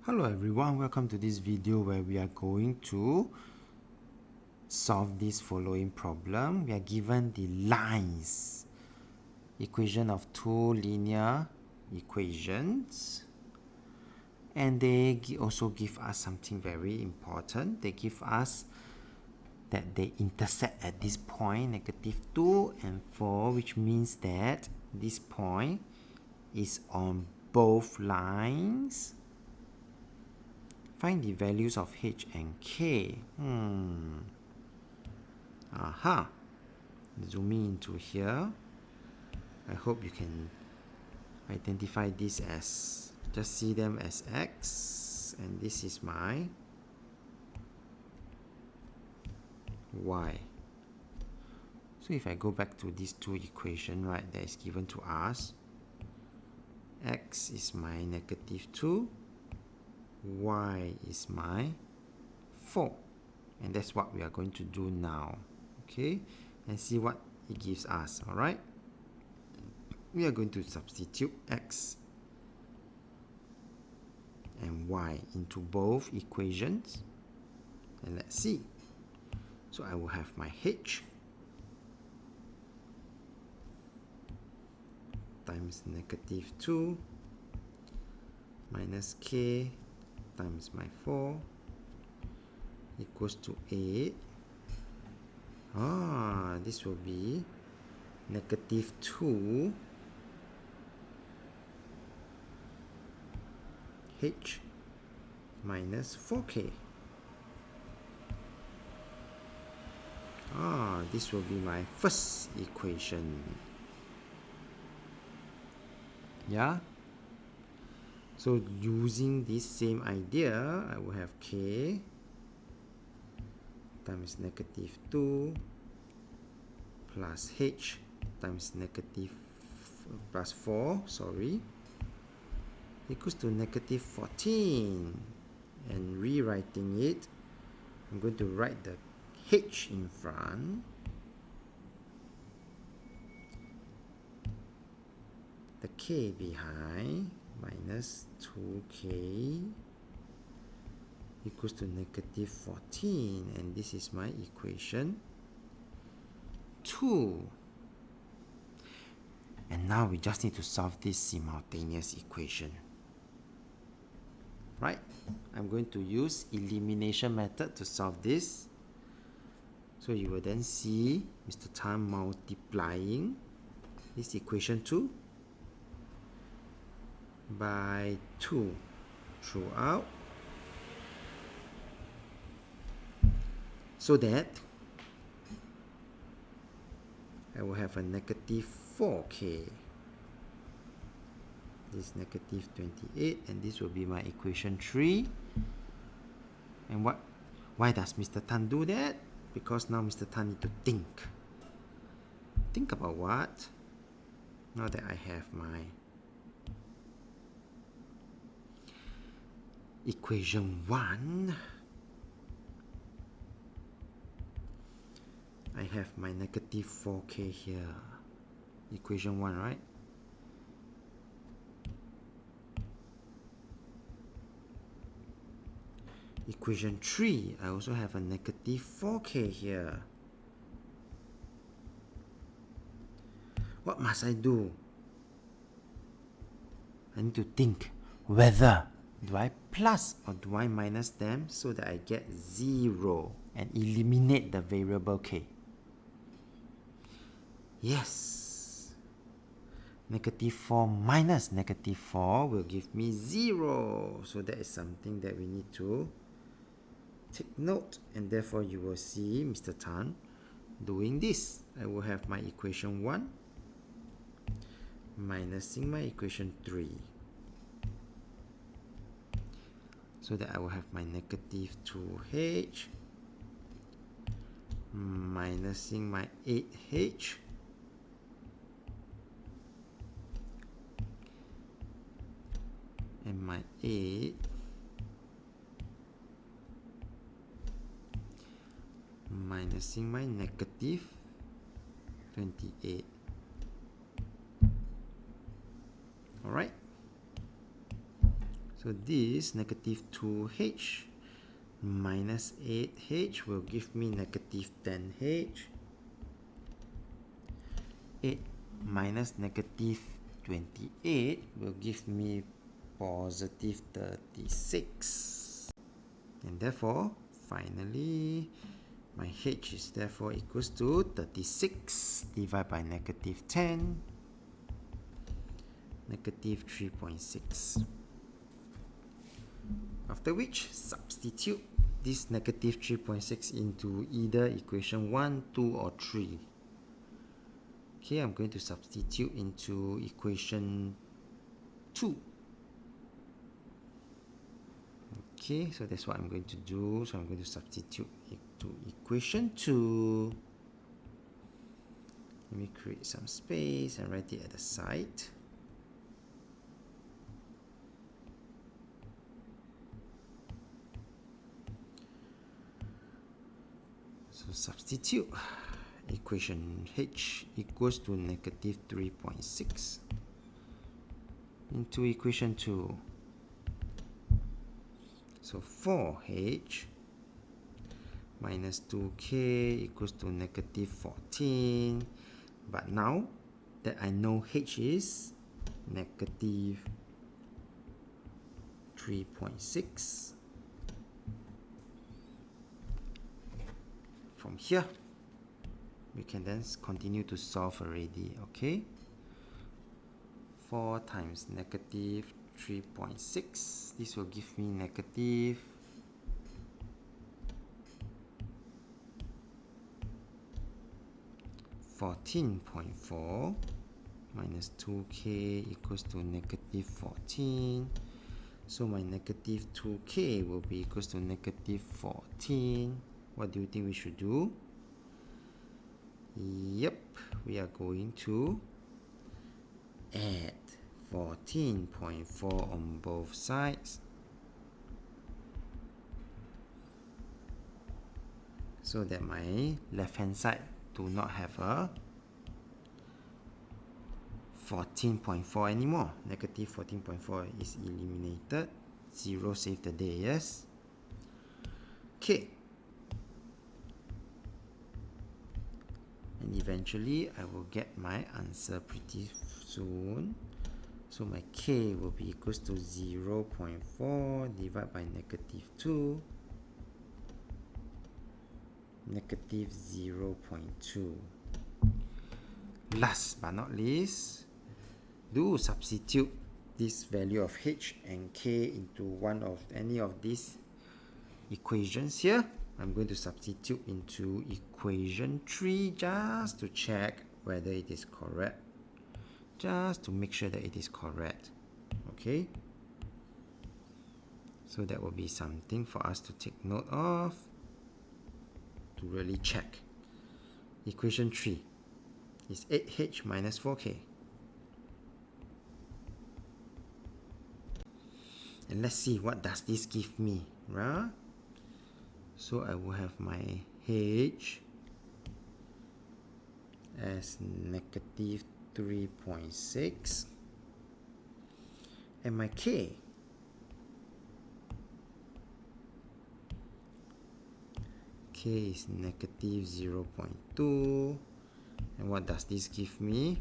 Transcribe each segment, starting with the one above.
Hello everyone, welcome to this video where we are going to solve this following problem. We are given the lines equation of two linear equations, and they also give us something very important. They give us that they intersect at this point, -2 and 4, which means that this point is on both lines. Find the values of h and k. Aha. Zooming into here. I hope you can identify this as, just see them as x, and this is my y. So if I go back to these two equations, right, that is given to us, x is my -2, y is my 4, and that's what we are going to do now. Okay, and see what it gives us. All right, we are going to substitute x and y into both equations, and let's see. So I will have my h times -2 minus k times my 4 equals to 8. This will be -2 h minus 4k. This will be my first equation. Yeah? So using this same idea, I will have k times -2 plus h times plus 4, equals to -14. And rewriting it, I'm going to write the h in front, the k behind, minus 2k equals to -14, and this is my equation 2. And now we just need to solve this simultaneous equation. Right? I'm going to use elimination method to solve this. So you will then see Mr. Tan multiplying this equation 2 by 2 throughout, so that I will have a -4k. This is -28, and this will be my equation 3. And why does Mr. Tan do that? Because now Mr. Tan need to think. Think about what? Now that I have my equation 1, I have my -4k here. Equation 1, right? Equation 3, I also have a -4k here. What must I do? I need to think whether do I plus or do I minus them so that I get 0 and eliminate the variable k. Yes. -4 minus -4 will give me 0. So that is something that we need to take note, and therefore you will see Mr. Tan doing this. I will have my equation 1 minusing my equation 3. So that I will have my -2h minusing my 8h and my 8 minusing my -28. Alright, so So this negative 2h minus 8h will give me negative 10h. 8 minus negative 28 will give me positive 36. And therefore, finally, my h is therefore equals to 36 divided by negative 10, negative 3.6. After which, substitute this negative 3.6 into either equation 1, 2 or 3. Okay, I'm going to substitute into equation 2. Okay, so that's what I'm going to do. So I'm going to substitute into equation 2. Let me create some space and write it at the side. So substitute equation h equals to negative 3.6 into equation 2. So 4h minus 2k equals to negative 14. But now that I know h is negative 3.6, from here we can then continue to solve already. Okay, 4 times negative 3.6, this will give me negative 14.4 minus 2k equals to negative 14. So my negative 2k will be equals to negative 14. What do you think we should do? Yep, we are going to add 14.4 on both sides. So that my left hand side do not have a 14.4 anymore. Negative 14.4 is eliminated. 0 save the day, yes? Okay. And eventually I will get my answer pretty soon. So my k will be equals to 0.4 divided by negative 2, negative 0.2. Last but not least, do substitute this value of h and k into one of any of these equations here. I'm going to substitute into equation 3 just to check whether it is correct. Just to make sure that it is correct. Okay? So that will be something for us to take note of, to really check. Equation 3 is 8h minus 4k. And let's see what does this give me, right? So I will have my h as negative 3.6 and my k is negative 0.2. And what does this give me?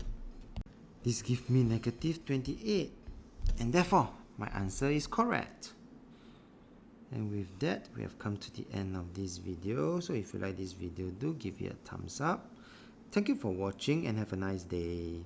This gives me negative 28, and therefore my answer is correct. And with that, we have come to the end of this video. So if you like this video, do give it a thumbs up. Thank you for watching and have a nice day.